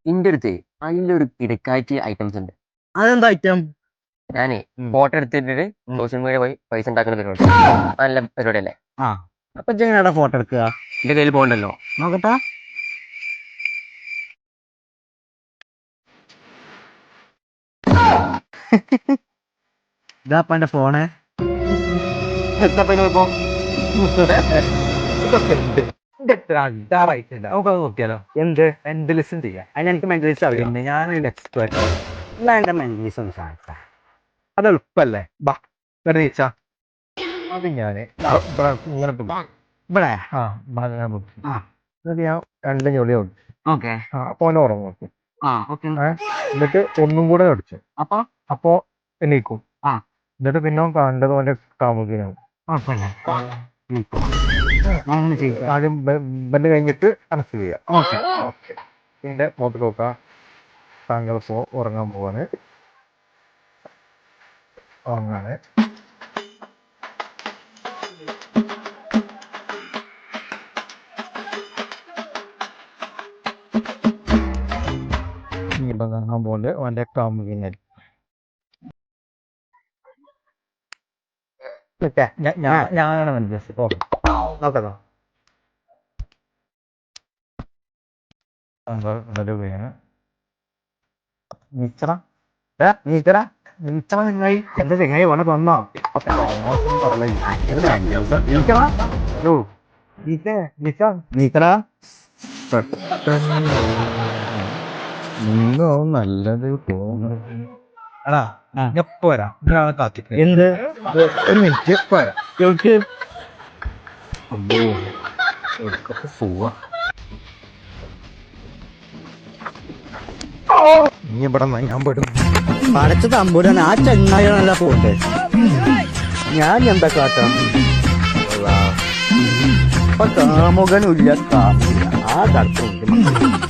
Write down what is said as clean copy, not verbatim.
ഇന്റെ അടുത്ത് അതിലൊരു കിടക്കാഴ്ച ഐറ്റംസ് ഉണ്ട്. അതെന്താ ഐറ്റം? ഞാനേ ഉം. ഫോട്ടോ എടുത്തിട്ട് സോഷ്യൽ മീഡിയ പോയി പൈസ ഉണ്ടാക്കുന്ന പരിപാടി. നല്ല പരിപാടി അല്ലേ? ആ അപ്പൊ എങ്ങനെയാടാ ഫോട്ടോ എടുക്കുക? എന്റെ കയ്യിൽ പോകണ്ടല്ലോ. നോക്കട്ടാ. ഇതാപ്പ എന്റെ ഫോണ്. എന്താ ഇപ്പൊ നമുക്കത് നോക്കിയാലോ? എന്ത് മെന്റലിസം ചെയ്യാം? അതിന് എനിക്ക് മെന്റലിസം അറിയാം. പിന്നെ ഞാനൊരു എക്സ്പെർട്ട്. എന്നാ എന്റെ മെന്റലിസം സാധിക്കാം. അത് എളുപ്പല്ലേ? ബാ ഇവിടെ നീച്ചാ അത് ഞാന് ഇങ്ങനെ ഇവിടെ ആ എന്നിട്ട് ഞാൻ രണ്ട് ഞൊളി ഓടിച്ചു. ഓക്കെ. അപ്പൊ ഓനെ ഉറങ്ങും നോക്കും. ഓക്കെ. എന്നിട്ട് ഒന്നും കൂടെ അടിച്ചു. അപ്പൊ അപ്പോ എണീക്കും. ആ. എന്നിട്ട് പിന്നെ ഓൻ കണ്ടത് ഓന്റെ കാമുകനാവും. കുഴപ്പമില്ല. അങ്ങനെ ചെയ്യാം. ആദ്യം ബെല്ല് കഴിഞ്ഞിട്ട് അനസ് ചെയ്യാം. ഓക്കെ. ഓക്കെ. പിന്നെ മുഖത്ത് നോക്കാം. താങ്കൾ ഉറങ്ങാൻ പോവാണ്. ഉറങ്ങാണ്. ഇപ്പം കാണാൻ പോകുന്നത് ഓന്റെ കാമുകനായി. ഞാനാണ് മനസ്സിലാക്കി. നോക്കാം. എന്റെ ചെങ്ങായി വന്ന് തന്നോ? നിങ്ങോ നല്ലത് തോന്നുന്നു. എടാ എപ്പോ വരാം? കാത്തിട്ട് എന്ത്? ഒരു മിനിറ്റ് പോരാ. പോവാ നീ ഇവിടെ ഞാൻ പെടും. പടച്ച തമ്പൂരാൻ ആ ചെങ്ങായി നല്ല പോട്ടെ. ഞാൻ എന്താ കാട്ടാം? കാമുകനില്ല, കാമില്ല. ആ കടത്തുണ്ട്.